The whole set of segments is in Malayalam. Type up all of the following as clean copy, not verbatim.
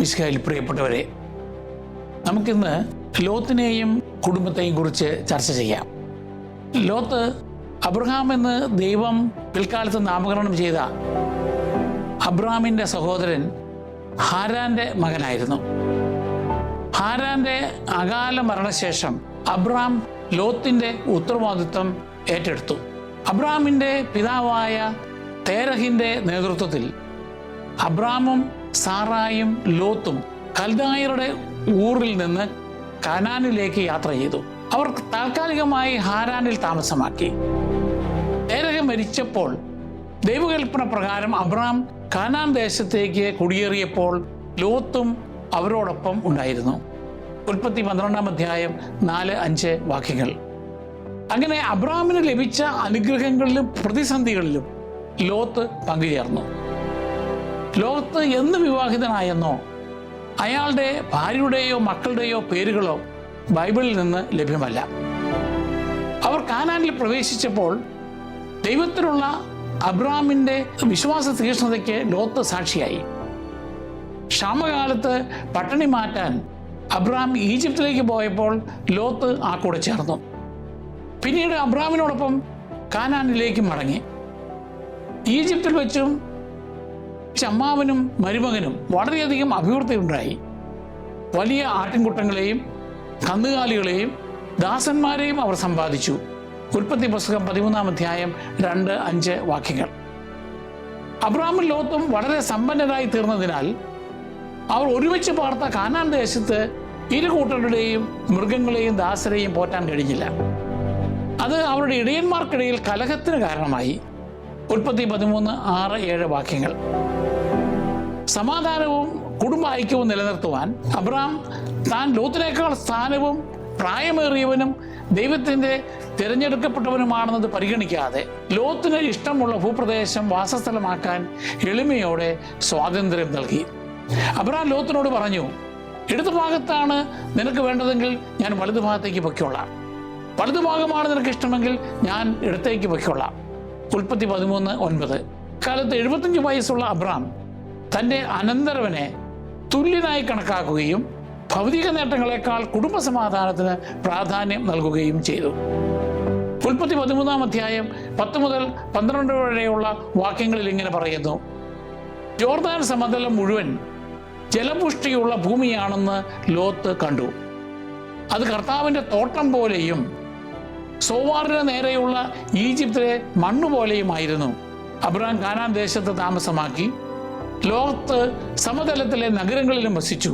മിശിഹായിൽ പ്രിയപ്പെട്ടവരെ, നമുക്കിന്ന് ലോത്തിനെയും കുടുംബത്തെയും കുറിച്ച് ചർച്ച ചെയ്യാം. ലോത്ത് അബ്രഹാം എന്ന് ദൈവം പിൽക്കാലത്ത് നാമകരണം ചെയ്ത അബ്രഹാമിൻ്റെ സഹോദരൻ ഹാരാൻ്റെ മകനായിരുന്നു. ഹാരാൻ്റെ അകാല മരണശേഷം അബ്രഹാം ലോത്തിൻ്റെ ഉത്തരവാദിത്വം ഏറ്റെടുത്തു. അബ്രഹാമിൻ്റെ പിതാവായ തേരഹിൻ്റെ നേതൃത്വത്തിൽ അബ്രഹാമും സാറായും ലോത്തും കൽദായരുടെ ഊറിൽ നിന്ന് കനാനിലേക്ക് യാത്ര ചെയ്തു. അവർ താൽക്കാലികമായി ഹാരാനിൽ താമസമാക്കി. തേരഹ് മരിച്ചപ്പോൾ ദൈവകൽപ്പന പ്രകാരം അബ്രഹാം കാനാൻ ദേശത്തേക്ക് കുടിയേറിയപ്പോൾ ലോത്തും അവരോടൊപ്പം ഉണ്ടായിരുന്നു. ഉൽപ്പത്തി 12-ാം അധ്യായം 4-5 വാക്യങ്ങൾ. അങ്ങനെ അബ്രഹാമിന് ലഭിച്ച അനുഗ്രഹങ്ങളിലും പ്രതിസന്ധികളിലും ലോത്ത് പങ്കുചേർന്നു. ലോത്ത് എന്ന് വിവാഹിതനായെന്നോ അയാളുടെ ഭാര്യയുടെയോ മക്കളുടെയോ പേരുകളോ ബൈബിളിൽ നിന്ന് ലഭ്യമല്ല. അവർ കാനാനിൽ പ്രവേശിച്ചപ്പോൾ ദൈവത്തിലുള്ള അബ്രഹാമിൻ്റെ വിശ്വാസ തീക്ഷ്ണതയ്ക്ക് ലോത്ത് സാക്ഷിയായി. ക്ഷാമകാലത്ത് പട്ടിണി മാറ്റാൻ അബ്രഹാം ഈജിപ്തിലേക്ക് പോയപ്പോൾ ലോത്ത് ആ കൂടെ ചേർന്നു. പിന്നീട് അബ്രഹാമിനോടൊപ്പം കാനാനിലേക്ക് മടങ്ങി. ഈജിപ്തിൽ വെച്ചും അമ്മാവനും മരുമകനും വളരെയധികം അഭിവൃദ്ധി ഉണ്ടായി. വലിയ ആട്ടിൻകുട്ടങ്ങളെയും കന്നുകാലികളെയും ദാസന്മാരെയും അവർ സമ്പാദിച്ചു. ഉൽപ്പത്തി പുസ്തകം 13-ാം അധ്യായം 2-5 വാക്യങ്ങൾ. അബ്രഹാമും ലോത്തും വളരെ സമ്പന്നരായി തീർന്നതിനാൽ അവർ ഒരുമിച്ച് പാർത്ത കാനാൻ ദേശത്ത് ഇരു കൂട്ടരുടെയും മൃഗങ്ങളെയും ദാസരെയും പോറ്റാൻ കഴിഞ്ഞില്ല. അത് അവരുടെ ഇടയന്മാർക്കിടയിൽ കലഹത്തിന് കാരണമായി. ഉൽപ്പത്തി 13:6-7 വാക്യങ്ങൾ. സമാധാനവും കുടുംബ ഐക്യവും നിലനിർത്തുവാൻ അബ്രഹാം താൻ ലോത്തിനേക്കാൾ സ്ഥാനവും പ്രായമേറിയവനും ദൈവത്തിൻ്റെ തിരഞ്ഞെടുക്കപ്പെട്ടവനുമാണെന്നത് പരിഗണിക്കാതെ ലോത്തിന് ഇഷ്ടമുള്ള ഭൂപ്രദേശം വാസസ്ഥലമാക്കാൻ എളിമയോടെ സ്വാതന്ത്ര്യം നൽകി. അബ്രഹാം ലോത്തിനോട് പറഞ്ഞു, ഇടതുഭാഗത്താണ് നിനക്ക് വേണ്ടതെങ്കിൽ ഞാൻ വലതുഭാഗത്തേക്ക് പൊയ്ക്കൊള്ളാം, വലതുഭാഗമാണ് നിനക്ക് ഇഷ്ടമെങ്കിൽ ഞാൻ ഇടത്തേക്ക് പൊയ്ക്കൊള്ളാം. ഉൽപ്പത്തി 13:9. കാലത്ത് 75 വയസ്സുള്ള അബ്രഹാം തൻ്റെ അനന്തരവനെ തുല്യനായി കണക്കാക്കുകയും ഭൗതിക നേട്ടങ്ങളെക്കാൾ കുടുംബ സമാധാനത്തിന് പ്രാധാന്യം നൽകുകയും ചെയ്തു. ഉൽപ്പത്തി 13-ാം അധ്യായം 10 മുതൽ 12 വരെയുള്ള വാക്യങ്ങളിൽ ഇങ്ങനെ പറയുന്നു: ജോർദാൻ സമതലം മുഴുവൻ ജലപുഷ്ടിയുള്ള ഭൂമിയാണെന്ന് ലോത്ത് കണ്ടു. അത് കർത്താവിൻ്റെ തോട്ടം പോലെയും സോവാറിന് നേരെയുള്ള ഈജിപ്തിലെ മണ്ണുപോലെയുമായിരുന്നു. അബ്രഹാം കാനാൻ ദേശത്ത് താമസമാക്കി. ലോത്ത് സമതലത്തിലെ നഗരങ്ങളിലും വസിച്ചു.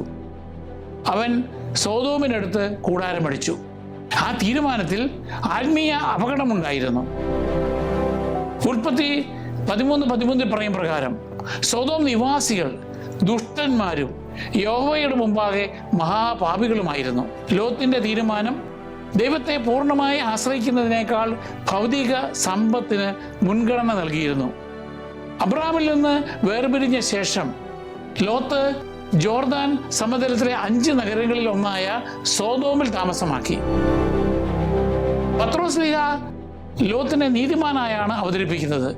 അവൻ സോദോമിനടുത്ത് കൂടാരമടിച്ചു. ആ തീരുമാനത്തിൽ ആത്മീയ അപകടമുണ്ടായിരുന്നു. ഉൽപ്പത്തി 13:13 പറയും പ്രകാരം സോദോം നിവാസികൾ ദുഷ്ടന്മാരും യഹോവയുടെ മുമ്പാകെ മഹാപാപികളുമായിരുന്നു. ലോത്തിന്റെ തീരുമാനം ദൈവത്തെ പൂർണ്ണമായി ആശ്രയിക്കുന്നതിനേക്കാൾ ഭൗതിക സമ്പത്തിന് മുൻഗണന നൽകിയിരുന്നു. അബ്രഹാമിൽ നിന്ന് വേർപിരിഞ്ഞ ശേഷം ലോത്ത് ജോർദാൻ സമതലത്തിലെ 5 നഗരങ്ങളിൽ ഒന്നായ സോദോമിൽ താമസമാക്കി. പത്രോസ് ലീഹ ലോത്തിനെ നീതിമാനായാണ് അവതരിപ്പിക്കുന്നത്.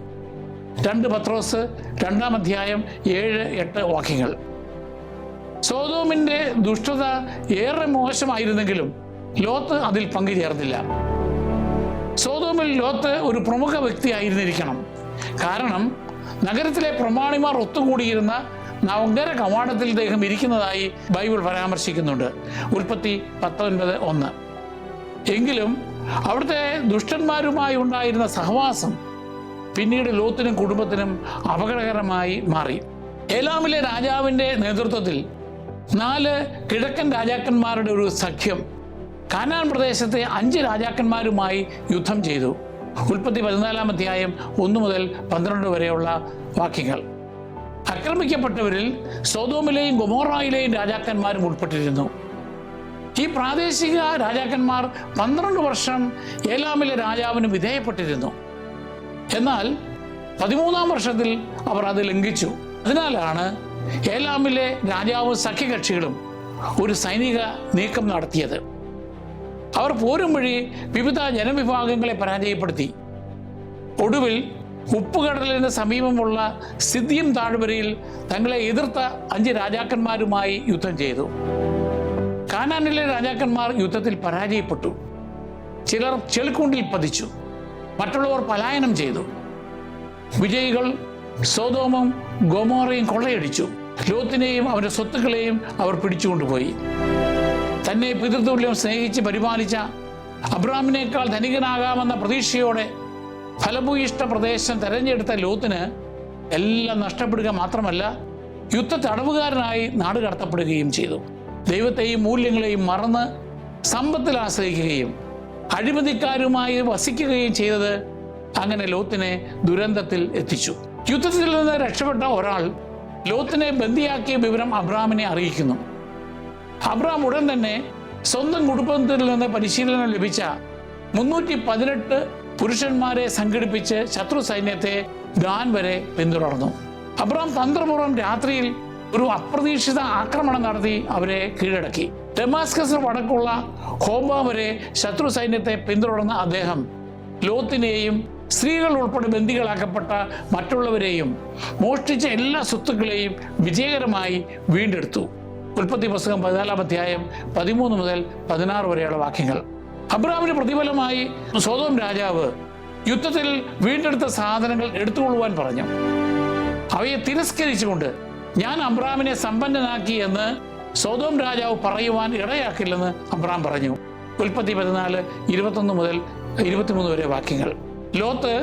2 പത്രോസ് 2-ാം അധ്യായം 7-8 വാക്യങ്ങൾ. സോദോമിൻ്റെ ദുഷ്ടത ഏറെ മോശമായിരുന്നെങ്കിലും ലോത്ത് അതിൽ പങ്കുചേർന്നില്ല. സോദോമിൽ ലോത്ത് ഒരു പ്രമുഖ വ്യക്തി ആയിരുന്നിരിക്കണം. കാരണം നഗരത്തിലെ പ്രമാണിമാർ ഒത്തുകൂടിയിരുന്ന നഗര കവാടത്തിൽ അദ്ദേഹം ഇരിക്കുന്നതായി ബൈബിൾ പരാമർശിക്കുന്നുണ്ട്. ഉൽപ്പത്തി 19:1. എങ്കിലും അവിടുത്തെ ദുഷ്ടന്മാരുമായി ഉണ്ടായിരുന്ന സഹവാസം പിന്നീട് ലോത്തിനും കുടുംബത്തിനും അപകടകരമായി മാറി. ഏലാമിലെ രാജാവിൻ്റെ നേതൃത്വത്തിൽ 4 കിഴക്കൻ രാജാക്കന്മാരുടെ ഒരു സഖ്യം കാനാൻ പ്രദേശത്തെ 5 രാജാക്കന്മാരുമായി യുദ്ധം ചെയ്തു. ഉൽപ്പത്തി 14-ാം അധ്യായം 1 മുതൽ 12 വരെയുള്ള വാക്യങ്ങൾ. ആക്രമിക്കപ്പെട്ടവരിൽ സോദോമിലെയും ഗൊമോറായിലെയും രാജാക്കന്മാരും ഉൾപ്പെട്ടിരുന്നു. ഈ പ്രാദേശിക രാജാക്കന്മാർ 12 വർഷം ഏലാമിലെ രാജാവിന് വിധേയപ്പെട്ടിരുന്നു. എന്നാൽ 13-ാം വർഷത്തിൽ അവർ അത് ലംഘിച്ചു. അതിനാലാണ് ഏലാമിലെ രാജാവും സഖ്യകക്ഷികളും ഒരു സൈനിക നീക്കം നടത്തിയത്. അവർ പോരും വഴി വിവിധ ജനവിഭാഗങ്ങളെ പരാജയപ്പെടുത്തി. ഒടുവിൽ ഉപ്പുകടലിന് സമീപമുള്ള സിദ്ദീം താഴ്വരയിൽ തങ്ങളെ എതിർത്ത 5 രാജാക്കന്മാരുമായി യുദ്ധം ചെയ്തു. കാനാനിലെ രാജാക്കന്മാർ യുദ്ധത്തിൽ പരാജയപ്പെട്ടു. ചിലർ ചെളിക്കുണ്ടിൽ പതിച്ചു, മറ്റുള്ളവർ പലായനം ചെയ്തു. വിജയികൾ സൊദോമും ഗൊമോറയും കൊള്ളയടിച്ചു. ലോത്തിനെയും അവന്റെ സ്വത്തുക്കളെയും അവർ പിടിച്ചുകൊണ്ടുപോയി. തന്നെ പിതൃതുല്യം സ്നേഹിച്ച് പരിപാലിച്ച അബ്രാമിനേക്കാൾ ധനികനാകാമെന്ന പ്രതീക്ഷയോടെ ഫലഭൂയിഷ്ട പ്രദേശം തെരഞ്ഞെടുത്ത ലോത്തിന് എല്ലാം നഷ്ടപ്പെടുക മാത്രമല്ല, യുദ്ധ തടവുകാരനായി നാട് കടത്തപ്പെടുകയും ചെയ്തു. ദൈവത്തെയും മൂല്യങ്ങളെയും മറന്ന് സമ്പത്തിൽ ആശ്രയിക്കുകയും അഴിമതിക്കാരുമായി വസിക്കുകയും ചെയ്തത് അങ്ങനെ ലോത്തിനെ ദുരന്തത്തിൽ എത്തിച്ചു. യുദ്ധത്തിൽ നിന്ന് രക്ഷപ്പെട്ട ഒരാൾ ലോത്തിനെ ബന്ദിയാക്കിയ വിവരം അബ്രാമിനെ അറിയിക്കുന്നു. അബ്രാം ഉടൻ തന്നെ സ്വന്തം കുടുംബത്തിൽ നിന്ന് പരിശീലനം ലഭിച്ച 318 പുരുഷന്മാരെ സംഘടിപ്പിച്ച് ശത്രു സൈന്യത്തെ ദാൻ വരെ പിന്തുടർന്നു. അബ്രാം തന്ത്രപൂർവ്വം രാത്രിയിൽ ഒരു അപ്രതീക്ഷിത ആക്രമണം നടത്തി അവരെ കീഴടക്കി. ഡമാസ്കസിന് വടക്കുള്ള ഹോബ വരെ ശത്രു സൈന്യത്തെ പിന്തുടർന്ന അദ്ദേഹം ലോത്തിനെയും സ്ത്രീകൾ ഉൾപ്പെടെ ബന്ദികളാക്കപ്പെട്ട മറ്റുള്ളവരെയും മോഷ്ടിച്ച എല്ലാ സ്വത്തുക്കളെയും വിജയകരമായി വീണ്ടെടുത്തു. ഉൽപ്പത്തി പുസ്തകം 14-ാം അധ്യായം 13 മുതൽ 16 വരെയുള്ള വാക്യങ്ങൾ. അബ്രാമിന് പ്രതിഫലമായി സൊദോം രാജാവ് യുദ്ധത്തിൽ വീണ്ടെടുത്ത സാധനങ്ങൾ എടുത്തുകൊള്ളുവാൻ പറഞ്ഞു. അവയെ തിരസ്കരിച്ചുകൊണ്ട് ഞാൻ അബ്രാമിനെ സമ്പന്നനാക്കി എന്ന് സൊദോം രാജാവ് പറയുവാൻ ഇടയാക്കില്ലെന്ന് അബ്രാം പറഞ്ഞു. ഉൽപ്പത്തി 14:21 മുതൽ 23 വരെ വാക്യങ്ങൾ. ലോത്ത്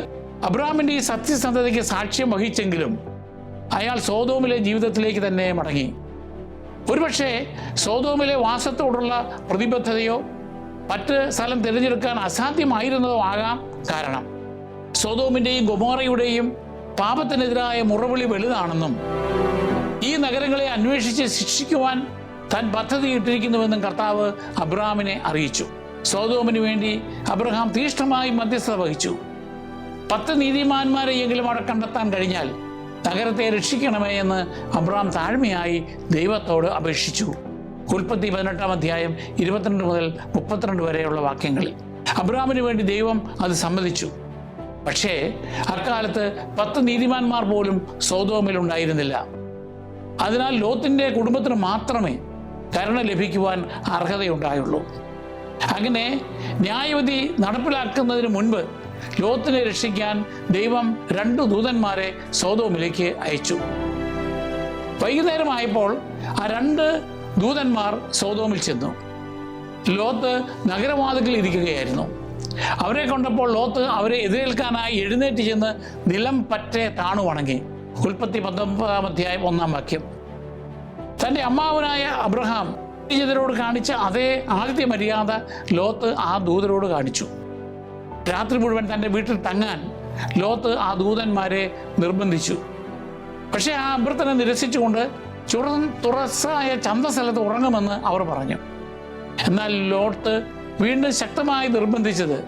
അബ്രാമിന്റെ ഈ സത്യസന്ധതയ്ക്ക് സാക്ഷ്യം വഹിച്ചെങ്കിലും അയാൾ സൊദോമിലെ ജീവിതത്തിലേക്ക് തന്നെ മടങ്ങി. ഒരുപക്ഷെ സൊദോമിലെ വാസത്തോടുള്ള പ്രതിബദ്ധതയോ മറ്റ് സ്ഥലം തിരഞ്ഞെടുക്കാൻ അസാധ്യമായിരുന്നതോ ആകാം കാരണം. സൊദോമിന്റെയും ഗൊമോറയുടെയും പാപത്തിനെതിരായ മുറവിളി വലുതാണെന്നും ഈ നഗരങ്ങളെ അന്വേഷിച്ച് ശിക്ഷിക്കുവാൻ താൻ പദ്ധതിയിട്ടിരിക്കുന്നുവെന്നും കർത്താവ് അബ്രാമിനെ അറിയിച്ചു. സൊദോമിന് വേണ്ടി അബ്രഹാം തീഷ്ണമായി മധ്യസ്ഥത വഹിച്ചു. 10 നീതിമാന്മാരെയെങ്കിലും അവിടെ കണ്ടെത്താൻ കഴിഞ്ഞാൽ നഗരത്തെ രക്ഷിക്കണമേ എന്ന് അബ്രാം താഴ്മയായി ദൈവത്തോട് അപേക്ഷിച്ചു. ഉൽപ്പത്തി 18-ാം അധ്യായം 22 മുതൽ 32 വരെയുള്ള വാക്യങ്ങളിൽ. അബ്രാമിന് വേണ്ടി ദൈവം അത് സമ്മതിച്ചു. പക്ഷേ അക്കാലത്ത് 10 നീതിമാന്മാർ പോലും സൊദോമിൽ ഉണ്ടായിരുന്നില്ല. അതിനാൽ ലോത്തിന്റെ കുടുംബത്തിന് മാത്രമേ കരുണ ലഭിക്കുവാൻ അർഹതയുണ്ടായുള്ളൂ. അങ്ങനെ ന്യായവിധി നടപ്പിലാക്കുന്നതിന് മുൻപ് ലോത്തിനെ രക്ഷിക്കാൻ ദൈവം 2 ദൂതന്മാരെ സൊദോമിലേക്ക് അയച്ചു. വൈകുന്നേരമായപ്പോൾ ആ 2 ദൂതന്മാർ സൊദോമിൽ ചെന്നു. ലോത്ത് നഗരവാതിൽക്കൽ ഇരിക്കുകയായിരുന്നു. അവരെ കണ്ടപ്പോൾ ലോത്ത് അവരെ എതിരേൽക്കാനായി എഴുന്നേറ്റ് ചെന്ന് നിലം പറ്റെ താണു വണങ്ങി. ഉൽപ്പത്തി 19-ാം അധ്യായം 1-ാം വാക്യം. തൻ്റെ അമ്മാവനായ അബ്രഹാം ോട് കാണിച്ച അതേ ആദ്യ മര്യാദ ലോത്ത് ആ ദൂതരോട് കാണിച്ചു. രാത്രി മുഴുവൻ തൻ്റെ വീട്ടിൽ തങ്ങാൻ ലോത്ത് ആ ദൂതന്മാരെ നിർബന്ധിച്ചു. പക്ഷേ ആ അഭ്യർത്ഥന നിരസിച്ചുകൊണ്ട് തുറസായ ചന്തസ്ഥലത്ത് ഉറങ്ങുമെന്ന് അവർ പറഞ്ഞു. എന്നാൽ ലോത്ത് വീണ്ടും ശക്തമായി നിർബന്ധിച്ചത്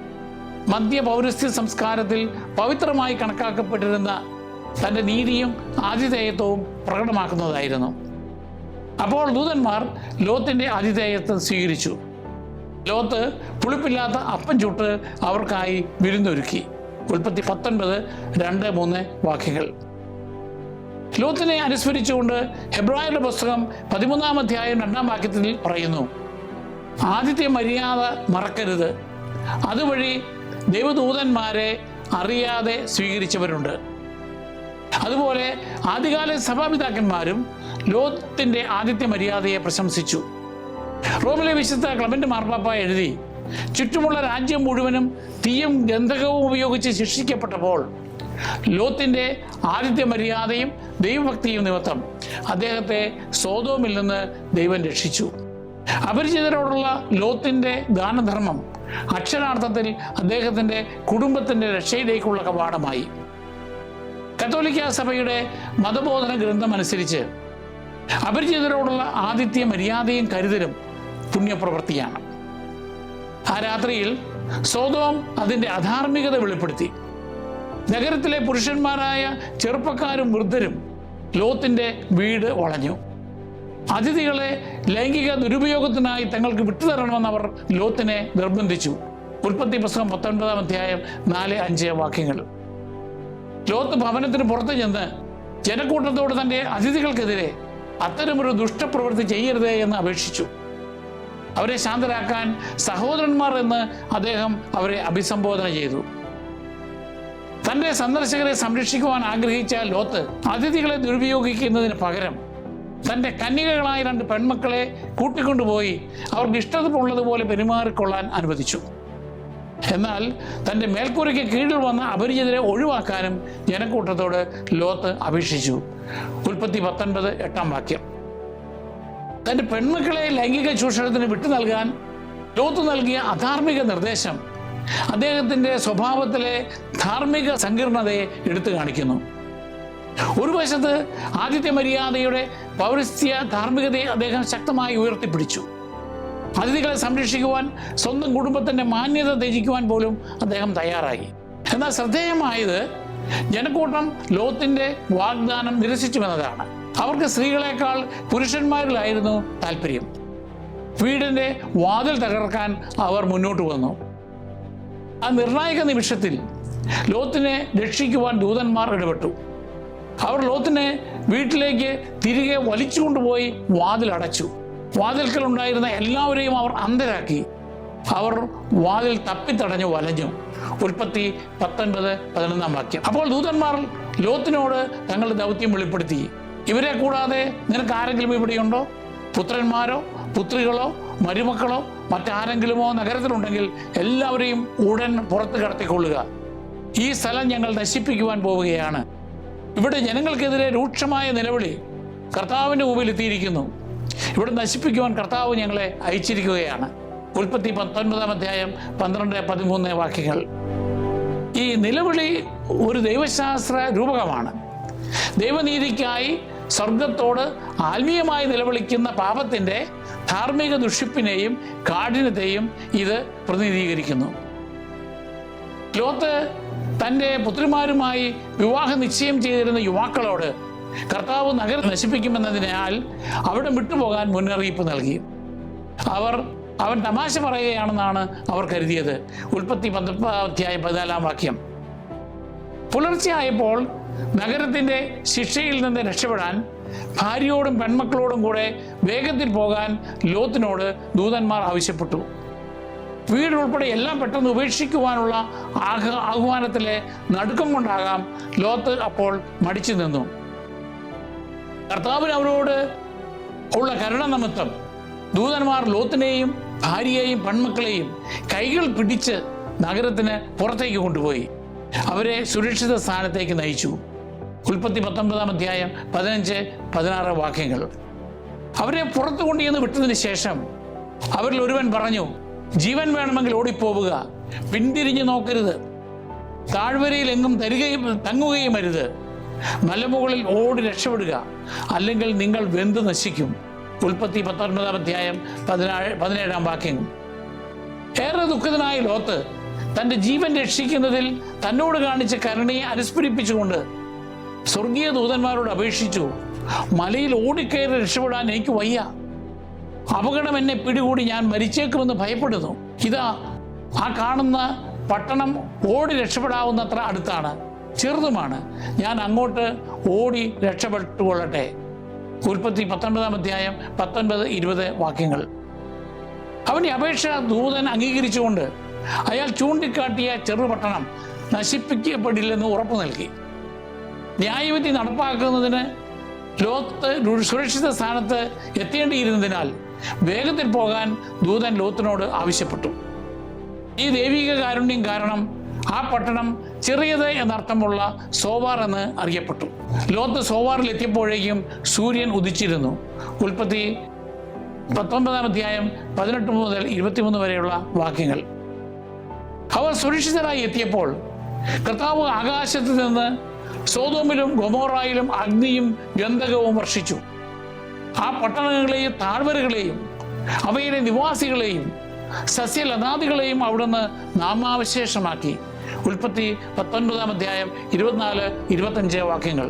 മധ്യ പൗരസ്ത്യ സംസ്കാരത്തിൽ പവിത്രമായി കണക്കാക്കപ്പെട്ടിരുന്ന തൻ്റെ നീതിയും ആതിഥേയത്വവും പ്രകടമാക്കുന്നതായിരുന്നു. അപ്പോൾ ദൂതന്മാർ ലോത്തിന്റെ ആതിഥേയത്വം സ്വീകരിച്ചു. ലോത്ത് പുളിപ്പില്ലാത്ത അപ്പം ചുട്ട് അവർക്കായി വിരുന്നൊരുക്കി. ഉൽപ്പത്തി 19:2-3 വാക്യങ്ങൾ. ലോത്തിനെ അനുസ്മരിച്ചുകൊണ്ട് ഹെബ്രായരുടെ പുസ്തകം 13-ാം അധ്യായം 2-ാം വാക്യത്തിൽ പറയുന്നു, ആദിത്യ മര്യാദ മറക്കരുത്, അതുവഴി ദൈവദൂതന്മാരെ അറിയാതെ സ്വീകരിച്ചവരുണ്ട്. അതുപോലെ ആദ്യകാല സഭാപിതാക്കന്മാരും ലോത്തിന്റെ ആദിത്യ മര്യാദയെ പ്രശംസിച്ചു. റോമിലെ വിശുദ്ധ ക്ലെമന്റ് മാർപ്പാപ്പ എഴുതി, ചുറ്റുമുള്ള രാജ്യം മുഴുവനും തീയും ഗന്ധകവും ഉപയോഗിച്ച് ശിക്ഷിക്കപ്പെട്ടപ്പോൾ ലോത്തിന്റെ ആദിത്യ മര്യാദയും ദൈവഭക്തിയും നിമിത്തം അദ്ദേഹത്തെ സൊദോമിൽ നിന്ന് ദൈവം രക്ഷിച്ചു. അപരിചിതരോടുള്ള ലോത്തിന്റെ ദാനധർമ്മം അക്ഷരാർത്ഥത്തിൽ അദ്ദേഹത്തിന്റെ കുടുംബത്തിന്റെ രക്ഷയിലേക്കുള്ള കവാടമായി. കത്തോലിക്ക സഭയുടെ മതബോധന ഗ്രന്ഥം അനുസരിച്ച് അപരിചിതരോടുള്ള ആതിഥ്യ മര്യാദയും കരുതലും പുണ്യപ്രവൃത്തിയാണ്. ആ രാത്രിയിൽ സൊദോം അതിൻ്റെ അധാർമികത വെളിപ്പെടുത്തി. നഗരത്തിലെ പുരുഷന്മാരായ ചെറുപ്പക്കാരും വൃദ്ധരും ലോത്തിന്റെ വീട് വളഞ്ഞു. അതിഥികളെ ലൈംഗിക ദുരുപയോഗത്തിനായി തങ്ങൾക്ക് വിട്ടുതരണമെന്ന് അവർ ലോത്തിനെ നിർബന്ധിച്ചു. ഉൽപ്പത്തി പുസ്തകം 19-ാം അധ്യായം 4-5 വാക്യങ്ങൾ. ലോത്ത് ഭവനത്തിന് പുറത്ത് ചെന്ന് ജനക്കൂട്ടത്തോട് തൻ്റെ അതിഥികൾക്കെതിരെ അത്തരമൊരു ദുഷ്ടപ്രവൃത്തി ചെയ്യരുതേ എന്ന് അപേക്ഷിച്ചു. അവരെ ശാന്തരാക്കാൻ സഹോദരന്മാർ എന്ന് അദ്ദേഹം അവരെ അഭിസംബോധന ചെയ്തു. തൻ്റെ സന്ദർശകരെ സംരക്ഷിക്കുവാൻ ആഗ്രഹിച്ച ലോത്ത് അതിഥികളെ ദുരുപയോഗിക്കുന്നതിന് പകരം തൻ്റെ കന്യകകളായ 2 പെൺമക്കളെ കൂട്ടിക്കൊണ്ടുപോയി അവർക്ക് ഇഷ്ടമുള്ളതുപോലെ പെരുമാറിക്കൊള്ളാൻ അനുവദിച്ചു. എന്നാൽ തൻ്റെ മേൽക്കൂരയ്ക്ക് കീഴിൽ വന്ന അപരിചിതരെ ഒഴിവാക്കാനും ജനക്കൂട്ടത്തോട് ലോത്ത് അപേക്ഷിച്ചു. ഉൽപ്പത്തി 19 8 വാക്യം. തൻ്റെ പെൺമക്കളെ ലൈംഗിക ചൂഷണത്തിന് വിട്ടു നൽകാൻ ലോത്ത് നൽകിയ അധാർമിക നിർദ്ദേശം അദ്ദേഹത്തിൻ്റെ സ്വഭാവത്തിലെ ധാർമ്മിക സങ്കീർണതയെ എടുത്തു കാണിക്കുന്നു. ഒരു വശത്ത് ആതിഥ്യ മര്യാദയുടെ പൗരസ്ത്യ ധാർമ്മികതയെ അദ്ദേഹം ശക്തമായി ഉയർത്തിപ്പിടിച്ചു. അതിഥികളെ സംരക്ഷിക്കുവാൻ സ്വന്തം കുടുംബത്തിൻ്റെ മാന്യത ത്യജിക്കുവാൻ പോലും അദ്ദേഹം തയ്യാറായി. എന്നാൽ ശ്രദ്ധേയമായത് ജനക്കൂട്ടം ലോത്തിൻ്റെ വാഗ്ദാനം നിരസിച്ചുവെന്നതാണ്. അവർക്ക് സ്ത്രീകളെക്കാൾ പുരുഷന്മാരിലായിരുന്നു താല്പര്യം. വീടിൻ്റെ വാതിൽ തകർക്കാൻ അവർ മുന്നോട്ട് വന്നു. ആ നിർണായക നിമിഷത്തിൽ ലോത്തിനെ രക്ഷിക്കുവാൻ ദൂതന്മാർ ഇടപെട്ടു. അവർ ലോത്തിനെ വീട്ടിലേക്ക് തിരികെ വലിച്ചുകൊണ്ടുപോയി വാതിൽ അടച്ചു. വാതിൽക്കൽ ഉണ്ടായിരുന്ന എല്ലാവരെയും അവർ അന്ധരാക്കി. അവർ വാതിൽ തപ്പിത്തടഞ്ഞു വലഞ്ഞു. ഉൽപ്പത്തി 19:11 വാക്യം. അപ്പോൾ ദൂതന്മാർ ലോത്തിനോട് തങ്ങളുടെ ദൗത്യം വെളിപ്പെടുത്തി. ഇവരെ കൂടാതെ നിനക്ക് ആരെങ്കിലും ഇവിടെയുണ്ടോ? പുത്രന്മാരോ പുത്രികളോ മരുമക്കളോ മറ്റാരെങ്കിലുമോ നഗരത്തിലുണ്ടെങ്കിൽ എല്ലാവരെയും ഉടൻ പുറത്ത് കടത്തിക്കൊള്ളുക. ഈ സ്ഥലം ഞങ്ങൾ നശിപ്പിക്കുവാൻ പോവുകയാണ്. ഇവിടെ ജനങ്ങൾക്കെതിരെ രൂക്ഷമായ നിലവിളി കർത്താവിൻ്റെ മുമ്പിൽ എത്തിയിരിക്കുന്നു. ഇവിടെ നശിപ്പിക്കുവാൻ കർത്താവ് ഞങ്ങളെ അയച്ചിരിക്കുകയാണ്. ഉൽപ്പത്തി 19 12-13 വാക്യങ്ങൾ. ഈ നിലവിളി ഒരു ദൈവശാസ്ത്ര രൂപകമാണ്. ദൈവനീതിക്കായി സ്വർഗത്തോട് ആത്മീയമായി നിലവിളിക്കുന്ന പാപത്തിൻ്റെ ധാർമ്മിക ദുഷിപ്പിനെയും കാഠിന്യത്തെയും ഇത് പ്രതിനിധീകരിക്കുന്നു. ലോത്ത് തൻ്റെ പുത്രിമാരുമായി വിവാഹ നിശ്ചയം ചെയ്തിരുന്ന യുവാക്കളോട് കർത്താവ് നഗരം നശിപ്പിക്കുമെന്നതിനാൽ അവിടെ വിട്ടുപോകാൻ മുന്നറിയിപ്പ് നൽകി. അവൻ തമാശ പറയുകയാണെന്നാണ് അവർ കരുതിയത്. ഉൽപ്പത്തി 14 വാക്യം. പുലർച്ചെയായപ്പോൾ നഗരത്തിൻ്റെ ശിക്ഷയിൽ നിന്ന് രക്ഷപ്പെടാൻ ഭാര്യയോടും പെൺമക്കളോടും കൂടെ വേഗത്തിൽ പോകാൻ ലോത്തിനോട് ദൂതന്മാർ ആവശ്യപ്പെട്ടു. വീടുൾപ്പെടെ എല്ലാം പെട്ടെന്ന് ഉപേക്ഷിക്കുവാനുള്ള ആഹ്വാനത്തിലെ നടുക്കം കൊണ്ടാകാം ലോത്ത് അപ്പോൾ മടിച്ചു നിന്നു. കർത്താവിന് അവരോട് ഉള്ള കരുണ നിമിത്തം ദൂതന്മാർ ലോത്തിനെയും ഭാര്യയെയും പെൺമക്കളെയും കൈകൾ പിടിച്ച് നഗരത്തിന് പുറത്തേക്ക് കൊണ്ടുപോയി അവരെ സുരക്ഷിത സ്ഥാനത്തേക്ക് നയിച്ചു. ഉൽപ്പത്തി 19 15-16 വാക്യങ്ങൾ. അവരെ പുറത്തു കൊണ്ടുചെന്ന് വിട്ടതിന് ശേഷം അവരിൽ ഒരുവൻ പറഞ്ഞു, ജീവൻ വേണമെങ്കിൽ ഓടിപ്പോവുക, പിന്തിരിഞ്ഞു നോക്കരുത്, താഴ്വരയിൽ എങ്ങും തങ്ങുകയും അരുത്, മലമുകളിൽ ഓടി രക്ഷപ്പെടുക, അല്ലെങ്കിൽ നിങ്ങൾ വെന്ത് നശിക്കും. ഉൽപ്പത്തി 19 17 വാക്യങ്ങൾ. ഏറെ ദുഃഖിതനായ ലോത്ത് തൻ്റെ ജീവൻ രക്ഷിക്കുന്നതിൽ തന്നോട് കാണിച്ച കരുണയെ അനുസ്മരിപ്പിച്ചുകൊണ്ട് സ്വർഗീയ ദൂതന്മാരോട് അപേക്ഷിച്ചു, മലയിൽ ഓടിക്കയറി രക്ഷപ്പെടാൻ എനിക്ക് വയ്യ, അപകടം എന്നെ പിടികൂടി ഞാൻ മരിച്ചേക്കുമെന്ന് ഭയപ്പെടുന്നു. ഇതാ ആ കാണുന്ന പട്ടണം ഓടി രക്ഷപ്പെടാവുന്നത്ര അടുത്താണ്, ചെറുതുമാണ്, ഞാൻ അങ്ങോട്ട് ഓടി രക്ഷപ്പെട്ടുകൊള്ളട്ടെ. ഉൽപ്പത്തി 19 19-20 വാക്യങ്ങൾ. അവൻ്റെ അപേക്ഷ ദൂതൻ അംഗീകരിച്ചുകൊണ്ട് അയാൾ ചൂണ്ടിക്കാട്ടിയ ചെറുപട്ടണം നശിപ്പിക്കപ്പെടില്ലെന്ന് ഉറപ്പു നൽകി. ന്യായവിധി നടപ്പാക്കുന്നതിന് ലോത്ത് സുരക്ഷിത സ്ഥാനത്ത് എത്തേണ്ടിയിരുന്നതിനാൽ വേഗത്തിൽ പോകാൻ ദൂതൻ ലോത്തിനോട് ആവശ്യപ്പെട്ടു. ഈ ദൈവിക കാരുണ്യം കാരണം ആ പട്ടണം ചെറിയത് എന്നർത്ഥമുള്ള സോവാർ എന്ന് അറിയപ്പെട്ടു. ലോത്ത് സോവാറിൽ എത്തിയപ്പോഴേക്കും സൂര്യൻ ഉദിച്ചിരുന്നു. ഉൽപ്പത്തി 19 18-23 വരെയുള്ള വാക്യങ്ങൾ. അവർ സുരക്ഷിതരായി എത്തിയപ്പോൾ കർത്താവ് ആകാശത്ത് നിന്ന് സോദോമിലും ഗൊമോറായിലും അഗ്നിയും ഗന്ധകവും വർഷിച്ചു. ആ പട്ടണങ്ങളെയും താഴ്വരകളെയും അവയിലെ നിവാസികളെയും സസ്യലതാദികളെയും അവിടുന്ന് നാമാവശേഷമാക്കി. ഉൽപ്പത്തി 19 24-25 വാക്യങ്ങൾ.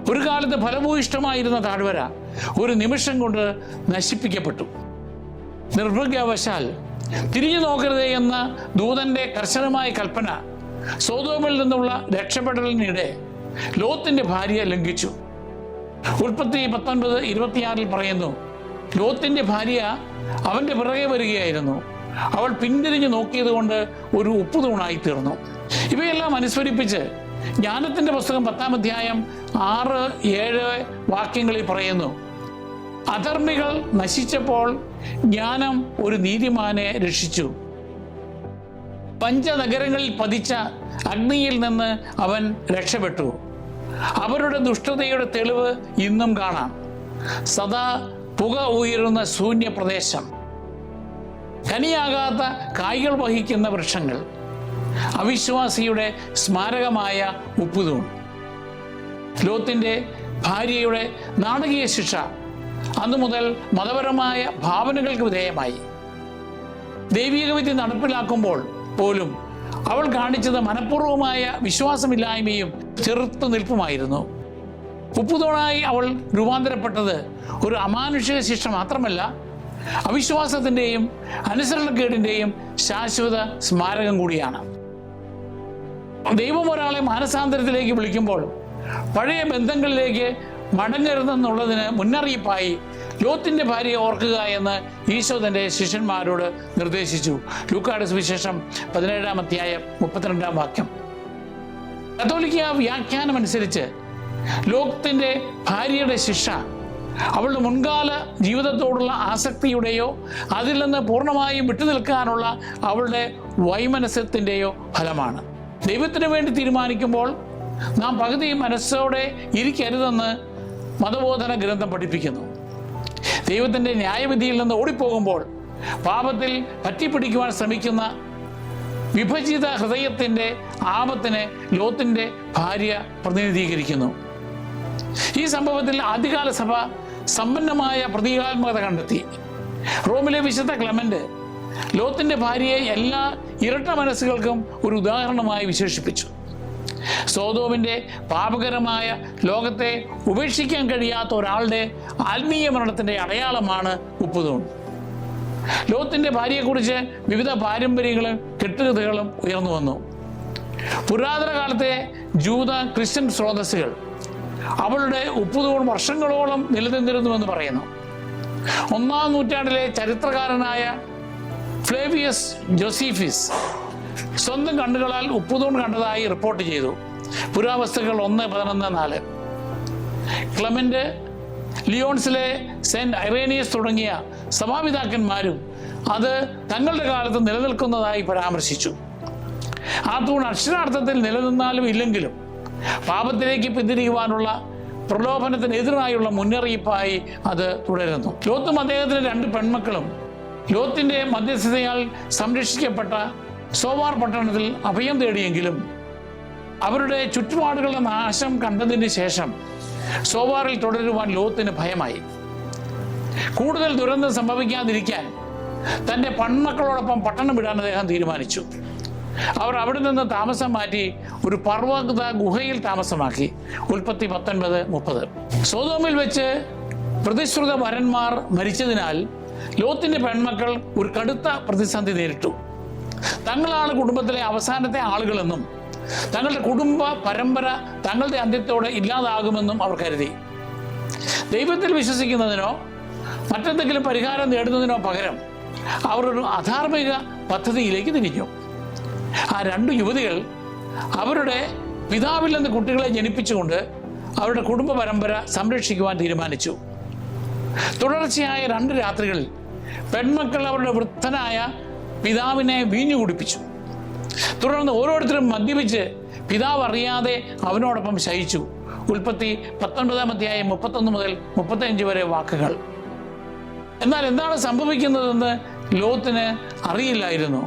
ഒരു കാലത്ത് ഫലഭൂയിഷ്ടമായിരുന്ന താഴ്വര ഒരു നിമിഷം കൊണ്ട് നശിപ്പിക്കപ്പെട്ടു. നിർഭാഗ്യവശാൽ തിരിഞ്ഞു നോക്കരുതേ എന്ന ദൂതന്റെ കർശനമായ കൽപ്പന സോദോമിൽ നിന്നുള്ള രക്ഷപ്പെടലിനിടെ ലോത്തിന്റെ ഭാര്യ ലംഘിച്ചു. ഉൽപ്പത്തി 19:26 പറയുന്നു, ലോത്തിന്റെ ഭാര്യ അവന്റെ പിറകെ വരികയായിരുന്നു. അവൾ പിന്തിരിഞ്ഞു നോക്കിയത് കൊണ്ട് ഒരു ഉപ്പുതൂണായി തീർന്നു. ഇവയെല്ലാം അനുസ്മരിപ്പിച്ച് ജ്ഞാനത്തിന്റെ പുസ്തകം 10-ാം അധ്യായം 6-7 വാക്യങ്ങളിൽ പറയുന്നു, അധർമ്മികൾ നശിച്ചപ്പോൾ ജ്ഞാനം ഒരു നീതിമാനെ രക്ഷിച്ചു. പഞ്ചനഗരങ്ങളിൽ പതിച്ച അഗ്നിയിൽ നിന്ന് അവൻ രക്ഷപ്പെട്ടു. അവരുടെ ദുഷ്ടതയുടെ തെളിവ് ഇന്നും കാണാം. സദാ പുക ഉയരുന്ന ശൂന്യപ്രദേശം, കനിയാകാത്ത കായ്കൾ വഹിക്കുന്ന വൃക്ഷങ്ങൾ, അവിശ്വാസിയുടെ സ്മാരകമായ ഉപ്പുതൂൺ. ലോത്തിന്റെ ഭാര്യയുടെ നാടകീയ ശിക്ഷ അന്നു മുതൽ മതപരമായ ഭാവനകൾക്ക് വിധേയമായി. ദൈവിക വിധി നടപ്പിലാക്കുമ്പോൾ പോലും അവൾ കാണിച്ചത് മനഃപൂർവമായ വിശ്വാസമില്ലായ്മയും ചെറുത്തു നിൽപ്പുമായിരുന്നു. ഉപ്പുതൂണായി അവൾ രൂപാന്തരപ്പെട്ടത് ഒരു അമാനുഷിക ശിക്ഷ മാത്രമല്ല, അവിശ്വാസത്തിൻ്റെയും അനുസരണക്കേടിൻ്റെയും ശാശ്വത സ്മാരകം കൂടിയാണ്. ദൈവം ഒരാളെ മാനസാന്തരത്തിലേക്ക് വിളിക്കുമ്പോൾ പഴയ ബന്ധങ്ങളിലേക്ക് മടങ്ങരുതെന്നുള്ളതിന് മുന്നറിയിപ്പായി ലോത്തിന്റെ ഭാര്യയെ ഓർക്കുക എന്ന് ഈശോ തൻ്റെ ശിഷ്യന്മാരോട് നിർദ്ദേശിച്ചു. ലൂക്കായുടെ സുവിശേഷം 17-ാം അധ്യായം 32-ാം വാക്യം. കത്തോലിക്ക വ്യാഖ്യാനം അനുസരിച്ച് ലോത്തിന്റെ ഭാര്യയുടെ ശിക്ഷ അവളുടെ മുൻകാല ജീവിതത്തോടുള്ള ആസക്തിയുടെയോ അതിൽ നിന്ന് പൂർണ്ണമായും വിട്ടുനിൽക്കാനുള്ള അവളുടെ വൈമനസ്യത്തിൻ്റെയോ ഫലമാണ്. ദൈവത്തിന് വേണ്ടി തീരുമാനിക്കുമ്പോൾ നാം പകുതി മനസ്സോടെ ഇരിക്കരുതെന്ന് മതബോധന ഗ്രന്ഥം പഠിപ്പിക്കുന്നു. ദൈവത്തിൻ്റെ ന്യായവിധിയിൽ നിന്ന് ഓടിപ്പോകുമ്പോൾ പാപത്തിൽ പറ്റിപ്പിടിക്കുവാൻ ശ്രമിക്കുന്ന വിഭജിത ഹൃദയത്തിൻ്റെ ആപത്തിനെ ലോത്തിന്റെ ഭാര്യ പ്രതിനിധീകരിക്കുന്നു. ഈ സംഭവത്തിൽ ആദ്യകാല സഭ സമ്പന്നമായ പ്രതീകാത്മകത കണ്ടെത്തി. റോമിലെ വിശുദ്ധ ക്ലെമന്റ് ലോത്തിന്റെ ഭാര്യയെ എല്ലാ ഇരട്ട മനസ്സുകൾക്കും ഒരു ഉദാഹരണമായി വിശേഷിപ്പിച്ചു. സോദോമിന്റെ പാപകരമായ ലോകത്തെ ഉപേക്ഷിക്കാൻ കഴിയാത്ത ഒരാളുടെ ആത്മീയ മരണത്തിന്റെ അടയാളമാണ് ഉപ്പുതൂൺ. ലോത്തിന്റെ ഭാര്യയെക്കുറിച്ച് വിവിധ പാരമ്പര്യങ്ങളും കെട്ടുകഥകളും ഉയർന്നു വന്നു. പുരാതന കാലത്തെ ജൂത ക്രിസ്ത്യൻ സ്രോതസ്സുകൾ അവളുടെ ഉപ്പുതൂൺ വർഷങ്ങളോളം നിലനിന്നിരുന്നുവെന്ന് പറയുന്നു. 1-ാം നൂറ്റാണ്ടിലെ ചരിത്രകാരനായ ഫ്ലേവിയസ് ജോസീഫിസ് സ്വന്തം കണ്ണുകളാൽ ഉപ്പുതൂൺ കണ്ടതായി റിപ്പോർട്ട് ചെയ്തു. പുരാവസ്തുക്കൾ 1:11-4. ക്ലെമന്റ്, ലിയോൺസിലെ സെന്റ് ഐറേനിയസ് തുടങ്ങിയ സഭാപിതാക്കന്മാരും അത് തങ്ങളുടെ കാലത്ത് നിലനിൽക്കുന്നതായി പരാമർശിച്ചു. ആ തൂൺ അക്ഷരാർത്ഥത്തിൽ നിലനിന്നാലും ഇല്ലെങ്കിലും പാപത്തിലേക്ക് പിന്തിരിയുവാനുള്ള പ്രലോഭനത്തിനെതിരായുള്ള മുന്നറിയിപ്പായി അത് തുടരുന്നു. ലോത്തും അദ്ദേഹത്തിന്റെ 2 പെൺമക്കളും ലോത്തിന്റെ മധ്യസ്ഥതയാൽ സംരക്ഷിക്കപ്പെട്ട സോവാർ പട്ടണത്തിൽ അഭയം തേടിയെങ്കിലും അവരുടെ ചുറ്റുപാടുകളുടെ നാശം കണ്ടതിന് ശേഷം സോവാറിൽ തുടരുവാൻ ലോത്തിന് ഭയമായി. കൂടുതൽ ദുരന്തം സംഭവിക്കാതിരിക്കാൻ തൻ്റെ പെൺമക്കളോടൊപ്പം പട്ടണം വിടാൻ അദ്ദേഹം തീരുമാനിച്ചു. അവർ അവിടെ നിന്ന് താമസം മാറ്റി ഒരു പർവ്വത ഗുഹയിൽ താമസമാക്കി. ഉൽപ്പത്തി 19:30. സോദോമിൽ വെച്ച് പ്രതിശ്രുത വരന്മാർ മരിച്ചതിനാൽ ലോത്തിന്റെ പെൺമക്കൾ ഒരു കടുത്ത പ്രതിസന്ധി നേരിട്ടു. തങ്ങളാണ് കുടുംബത്തിലെ അവസാനത്തെ ആളുകളെന്നും തങ്ങളുടെ കുടുംബ പരമ്പര തങ്ങളുടെ അന്ത്യത്തോടെ ഇല്ലാതാകുമെന്നും അവർ കരുതി. ദൈവത്തിൽ വിശ്വസിക്കുന്നതിനോ മറ്റെന്തെങ്കിലും പരിഹാരം നേടുന്നതിനോ പകരം അവർ ഒരു അധാർമിക പദ്ധതിയിലേക്ക് തിരിഞ്ഞു. ആ 2 യുവതികൾ അവരുടെ പിതാവിൽ നിന്ന് കുട്ടികളെ ജനിപ്പിച്ചുകൊണ്ട് അവരുടെ കുടുംബ പരമ്പര സംരക്ഷിക്കുവാൻ തീരുമാനിച്ചു. തുടർച്ചയായ 2 രാത്രികളിൽ പെൺമക്കൾ അവരുടെ വൃദ്ധനായ പിതാവിനെ വീഞ്ഞു കുടിപ്പിച്ചു. തുടർന്ന് ഓരോരുത്തരും മദ്യപിച്ച് പിതാവ് അറിയാതെ അവനോടൊപ്പം ശയിച്ചു. ഉൽപ്പത്തി 19-ാം അധ്യായം 31 മുതൽ 35 വരെ വാക്കുകൾ. എന്നാൽ എന്താണ് സംഭവിക്കുന്നതെന്ന് ലോത്തിന് അറിയില്ലായിരുന്നു.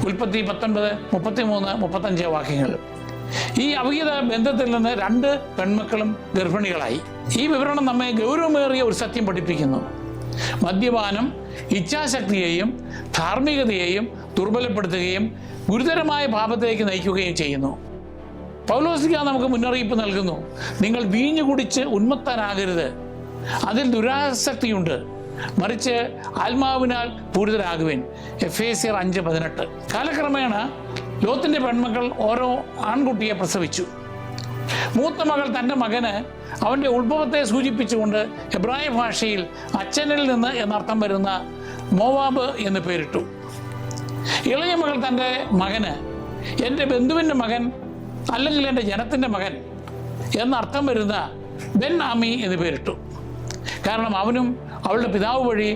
ഉൽപ്പത്തി 19, 33, 35 വാക്യങ്ങൾ. ഈ അവിഹിത ബന്ധത്തിൽ നിന്ന് 2 പെൺമക്കളും ഗർഭിണികളായി. ഈ വിവരണം നമ്മെ ഗൗരവമേറിയ ഒരു സത്യം പഠിപ്പിക്കുന്നു. മദ്യപാനം ഇച്ഛാശക്തിയെയും ധാർമ്മികതയെയും ദുർബലപ്പെടുത്തുകയും ഗുരുതരമായ പാപത്തിലേക്ക് നയിക്കുകയും ചെയ്യുന്നു. പൗലോസ്ലീഹ നമുക്ക് മുന്നറിയിപ്പ് നൽകുന്നു. നിങ്ങൾ വീഞ്ഞു കുടിച്ച് ഉന്മത്തരാകരുത്, അതിൽ ദുരാസക്തിയുണ്ട്, മറിച്ച് ആത്മാവിനാൽ പൂരിതരാകുവിൻ. എഫേസ്യർ 5:18. കാലക്രമേണ ലോത്തിന്റെ പെൺമക്കൾ ഓരോ ആൺകുട്ടിയെ പ്രസവിച്ചു. മൂത്ത മകൾ തൻ്റെ മകന് അവൻ്റെ ഉത്ഭവത്തെ സൂചിപ്പിച്ചുകൊണ്ട് ഹെബ്രായ ഭാഷയിൽ അച്ഛനിൽ നിന്ന് എന്നർത്ഥം വരുന്ന മോവാബ് എന്ന് പേരിട്ടു. ഇളയ മകൾ തൻ്റെ മകന് എൻ്റെ ബന്ധുവിൻ്റെ മകൻ അല്ലെങ്കിൽ എൻ്റെ ജനത്തിൻ്റെ മകൻ എന്നർത്ഥം വരുന്ന ബെൻ ആമി എന്ന് പേരിട്ടു. കാരണം അവനും അവളുടെ പിതാവ് വഴി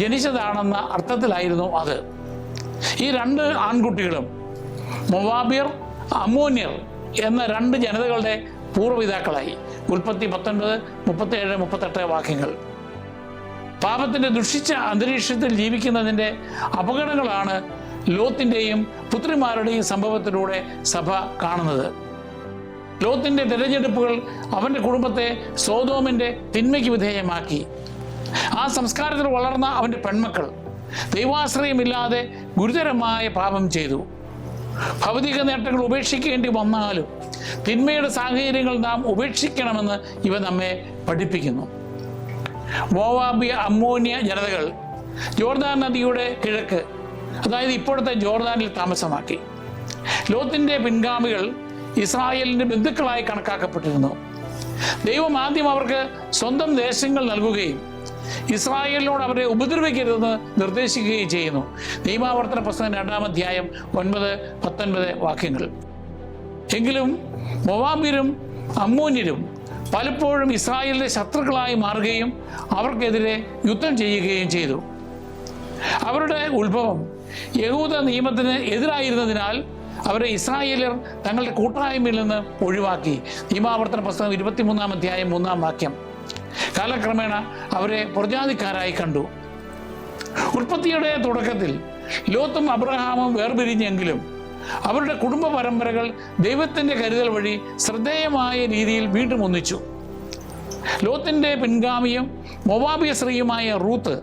ജനിച്ചതാണെന്ന അർത്ഥത്തിലായിരുന്നു അത്. ഈ രണ്ട് ആൺകുട്ടികളും മൊവാബിയർ, അമ്മോന്യർ എന്ന രണ്ട് ജനതകളുടെ പൂർവ്വപിതാക്കളായി. ഉൽപ്പത്തി 19, 37, 38 വാക്യങ്ങൾ. പാപത്തിൻ്റെ ദുഷിച്ച അന്തരീക്ഷത്തിൽ ജീവിക്കുന്നതിൻ്റെ അപകടങ്ങളാണ് ലോത്തിൻ്റെയും പുത്രിമാരുടെയും സംഭവത്തിലൂടെ സഭ കാണുന്നത്. ലോത്തിൻ്റെ തിരഞ്ഞെടുപ്പുകൾ അവൻ്റെ കുടുംബത്തെ സോദോമിൻ്റെ തിന്മയ്ക്ക് വിധേയമാക്കി. ആ സംസ്കാരത്തിൽ വളർന്ന അവൻ്റെ പെൺമക്കൾ ദൈവാശ്രയമില്ലാതെ ഗുരുതരമായ പാപം ചെയ്തു. ഭൗതിക നേട്ടങ്ങൾ ഉപേക്ഷിക്കേണ്ടി വന്നാലും തിന്മയുടെ സാഹചര്യങ്ങൾ നാം ഉപേക്ഷിക്കണമെന്ന് ഇവ നമ്മെ പഠിപ്പിക്കുന്നു. മോവാബിയ, അമ്മോന്യ ജനതകൾ ജോർദാൻ നദിയുടെ കിഴക്ക്, അതായത് ഇപ്പോഴത്തെ ജോർദാനിൽ താമസമാക്കി. ലോത്തിൻ്റെ പിൻഗാമികൾ ഇസ്രായേലിൻ്റെ ബന്ധുക്കളായി കണക്കാക്കപ്പെട്ടിരുന്നു. ദൈവം ആദ്യം അവർക്ക് സ്വന്തം ദേശങ്ങൾ നൽകുകയും ഇസ്രായേലിനോട് അവരെ ഉപദ്രവിക്കരുതെന്ന് നിർദ്ദേശിക്കുകയും ചെയ്യുന്നു. നിയമാവർത്തന പുസ്തകം 2-ാം അധ്യായം 9, 19 വാക്യങ്ങൾ. എങ്കിലും മൊവാബിയരും അമ്മോന്യരും പലപ്പോഴും ഇസ്രായേലിന്റെ ശത്രുക്കളായി മാറുകയും അവർക്കെതിരെ യുദ്ധം ചെയ്യുകയും ചെയ്തു. അവരുടെ ഉത്ഭവം യഹൂദ നിയമത്തിന് എതിരായിരുന്നതിനാൽ അവരെ ഇസ്രായേലിയർ തങ്ങളുടെ കൂട്ടായ്മയിൽ നിന്ന് ഒഴിവാക്കി. നിയമാവർത്തന പുസ്തകം 23-ാം അധ്യായം 3-ാം വാക്യം. കാലക്രമേണ അവരെ പുറജാതിക്കാരായി കണ്ടു. ഉൽപ്പത്തിയുടെ തുടക്കത്തിൽ ലോത്തും അബ്രഹാമും വേർപിരിഞ്ഞെങ്കിലും അവരുടെ കുടുംബ പരമ്പരകൾ ദൈവത്തിൻ്റെ കരുതൽ വഴി ശ്രദ്ധേയമായ രീതിയിൽ വീണ്ടും ഒന്നിച്ചു. ലോത്തിൻ്റെ പിൻഗാമിയും മൊവാബിയ സ്ത്രീയുമായ റൂത്ത്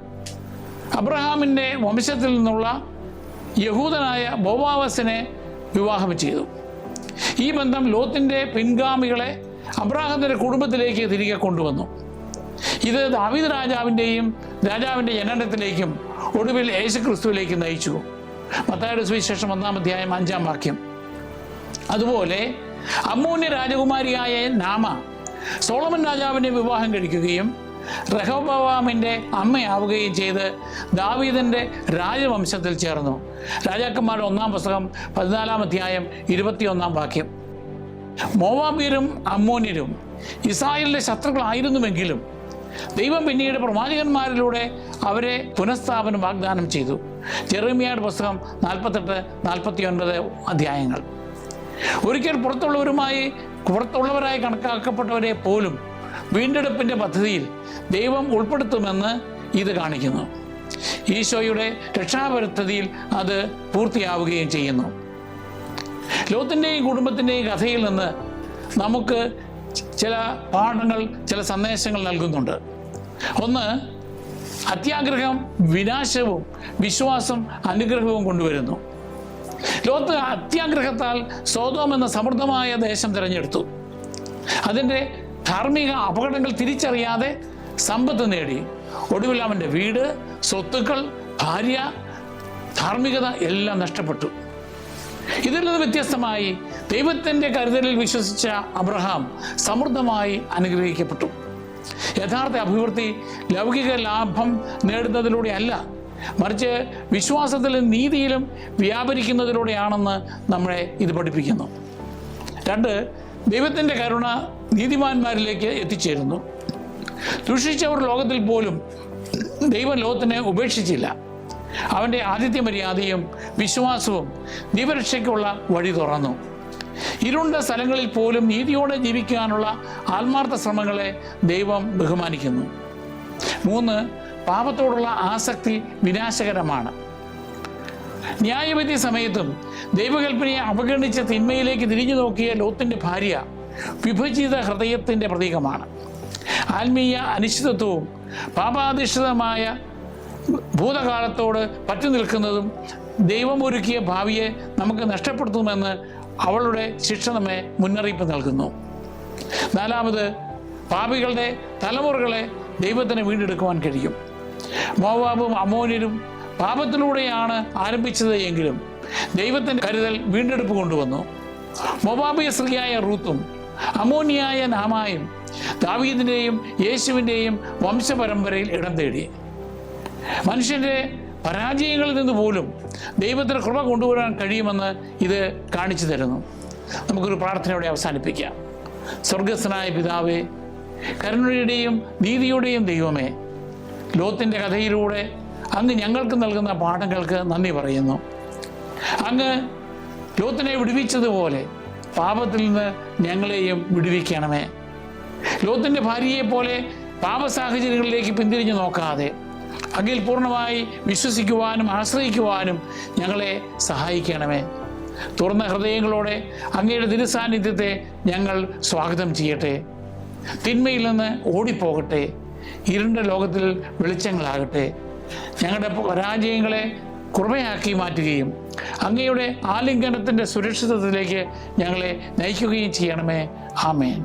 അബ്രഹാമിൻ്റെ വംശത്തിൽ നിന്നുള്ള യഹൂദനായ ബോവാവസിനെ വിവാഹം ചെയ്തു. ഈ ബന്ധം ലോത്തിൻ്റെ പിൻഗാമികളെ അബ്രഹാമിൻ്റെ കുടുംബത്തിലേക്ക് തിരികെ കൊണ്ടുവന്നു. ഇത് ദാവീദ് രാജാവിൻ്റെ ജനനത്തിലേക്കും ഒടുവിൽ യേശുക്രിസ്തുവിലേക്ക് നയിച്ചു. മത്തായിയുടെ സുവിശേഷം 1-ാം അധ്യായം 5-ാം വാക്യം. അതുപോലെ അമ്മോന്യ രാജകുമാരിയായ നാമ സോളമൻ രാജാവിനെ വിവാഹം കഴിക്കുകയും റഹോബോവാമിൻ്റെ അമ്മയാവുകയും ചെയ്ത് ദാവീദിൻ്റെ രാജവംശത്തിൽ ചേർന്നു. രാജാക്കന്മാരുടെ 1-ാം പുസ്തകം 14-ാം അധ്യായം 21-ാം വാക്യം. മോവാബിയരും അമ്മോന്യരും ഇസ്രായേലിൻ്റെ ശത്രുക്കളായിരുന്നുവെങ്കിലും ദൈവം പിന്നീട് പ്രവാചകന്മാരിലൂടെ അവരെ പുനഃസ്ഥാപനം വാഗ്ദാനം ചെയ്തു. ജെറമ്യായുടെ പുസ്തകം 48, 49 അധ്യായങ്ങൾ. ഒരിക്കൽ പുറത്തുള്ളവരായി കണക്കാക്കപ്പെട്ടവരെ പോലും വീണ്ടെടുപ്പിൻ്റെ പദ്ധതിയിൽ ദൈവം ഉൾപ്പെടുത്തുമെന്ന് ഇത് കാണിക്കുന്നു. ഈശോയുടെ രക്ഷാപദ്ധതിയിൽ അത് പൂർത്തിയാവുകയും ചെയ്യുന്നു. ലോത്തിൻ്റെയും കുടുംബത്തിൻ്റെയും കഥയിൽ നിന്ന് നമുക്ക് ചില പാഠങ്ങൾ, ചില സന്ദേശങ്ങൾ നൽകുന്നുണ്ട്. ഒന്ന്, അത്യാഗ്രഹം വിനാശവും വിശ്വാസം അനുഗ്രഹവും കൊണ്ടുവരുന്നു. ലോത്ത് അത്യാഗ്രഹത്താൽ സോദോം എന്ന സമൃദ്ധമായ ദേശം തിരഞ്ഞെടുത്തു. അതിൻ്റെ ധാർമ്മിക അപകടങ്ങൾ തിരിച്ചറിയാതെ സമ്പത്ത് നേടി. ഒടുവിൽ അവൻ്റെ വീട്, സ്വത്തുക്കൾ, ഭാര്യ, ധാർമ്മികത എല്ലാം നഷ്ടപ്പെട്ടു. ഇതിൽ നിന്ന് വ്യത്യസ്തമായി ദൈവത്തിൻ്റെ കരുതലിൽ വിശ്വസിച്ച അബ്രഹാം സമൃദ്ധമായി അനുഗ്രഹിക്കപ്പെട്ടു. യഥാർത്ഥ അഭിവൃദ്ധി ലൗകിക ലാഭം നേടുന്നതിലൂടെ അല്ല, മറിച്ച് വിശ്വാസത്തിലും നീതിയിലും വ്യാപരിക്കുന്നതിലൂടെയാണെന്ന് നമ്മളെ ഇത് പഠിപ്പിക്കുന്നു. 2, ദൈവത്തിൻ്റെ കരുണ നീതിമാന്മാരിലേക്ക് എത്തിച്ചേരുന്നു. ദുഷിച്ചവർ ലോകത്തിൽ പോലും ദൈവം ലോത്തിനെ ഉപേക്ഷിച്ചില്ല. അവൻ്റെ ആതിഥ്യമര്യാദയും വിശ്വാസവും ദൈവരക്ഷയ്ക്കുള്ള വഴി തുറന്നു. ഇരുണ്ട സ്ഥലങ്ങളിൽ പോലും നീതിയോടെ ജീവിക്കാനുള്ള ആത്മാർത്ഥ ശ്രമങ്ങളെ ദൈവം ബഹുമാനിക്കുന്നു. 3, പാപത്തോടുള്ള ആസക്തി വിനാശകരമാണ്. ന്യായവിധി സമയത്തും ദൈവകൽപ്പനയെ അവഗണിച്ച് തിന്മയിലേക്ക് തിരിഞ്ഞു നോക്കിയ ലോത്തിൻ്റെ ഭാര്യ വിഭജിത ഹൃദയത്തിൻ്റെ പ്രതീകമാണ്. ആത്മീയ അനിശ്ചിതത്വവും പാപാധിഷ്ഠിതമായ ഭൂതകാലത്തോട് പറ്റി നിൽക്കുന്നതും ദൈവമൊരുക്കിയ ഭാവിയെ നമുക്ക് നഷ്ടപ്പെടുത്തുമെന്ന് അവളുടെ ശിക്ഷ നമ്മെ മുന്നറിയിപ്പ് നൽകുന്നു. 4, പാപികളുടെ തലമുറകളെ ദൈവത്തിന് വീണ്ടെടുക്കുവാൻ കഴിയും. മോവാബും അമ്മോന്യരും പാപത്തിലൂടെയാണ് ആരംഭിച്ചത് എങ്കിലും ദൈവത്തിൻ്റെ കരുതൽ വീണ്ടെടുപ്പ് കൊണ്ടുവന്നു. മോവാബിയ സ്ത്രീയായ റൂത്തും അമ്മോനിയായ നാമായും ദാവീദിൻ്റെയും യേശുവിൻ്റെയും വംശപരമ്പരയിൽ ഇടം തേടി. മനുഷ്യൻ്റെ പരാജയങ്ങളിൽ നിന്ന് പോലും ദൈവത്തിന് കൃപ കൊണ്ടുവരാൻ കഴിയുമെന്ന് ഇത് കാണിച്ചു തരുന്നു. നമുക്കൊരു പ്രാർത്ഥനയോടെ അവസാനിപ്പിക്കാം. സ്വർഗസ്ഥനായ പിതാവേ, കരുണയുടെയും നീതിയുടെയും ദൈവമേ, ലോത്തിൻ്റെ കഥയിലൂടെ അങ്ങ് ഞങ്ങൾക്ക് നൽകുന്ന പാഠങ്ങൾക്ക് നന്ദി പറയുന്നു. അങ്ങ് ലോത്തിനെ വിടുവിച്ചതുപോലെ പാപത്തിൽ നിന്ന് ഞങ്ങളെയും വിടുവിക്കണമേ. ലോത്തിൻ്റെ ഭാര്യയെപ്പോലെ പാപസാഹചര്യങ്ങളിലേക്ക് പിന്തിരിഞ്ഞു നോക്കാതെ അങ്ങിൽ പൂർണ്ണമായി വിശ്വസിക്കുവാനും ആശ്രയിക്കുവാനും ഞങ്ങളെ സഹായിക്കണമേ. തുറന്ന ഹൃദയങ്ങളോടെ അങ്ങയുടെ തിരുസാന്നിധ്യത്തെ ഞങ്ങൾ സ്വാഗതം ചെയ്യട്ടെ. തിന്മയിൽ നിന്ന് ഓടിപ്പോകട്ടെ. ഇരുണ്ട ലോകത്തിൽ വെളിച്ചങ്ങളാകട്ടെ. ഞങ്ങളുടെ പരാജയങ്ങളെ കൃപയാക്കി മാറ്റുകയും അങ്ങയുടെ ആലിംഗനത്തിൻ്റെ സുരക്ഷിതത്വത്തിലേക്ക് ഞങ്ങളെ നയിക്കുകയും ചെയ്യണമേ. ആമേൻ.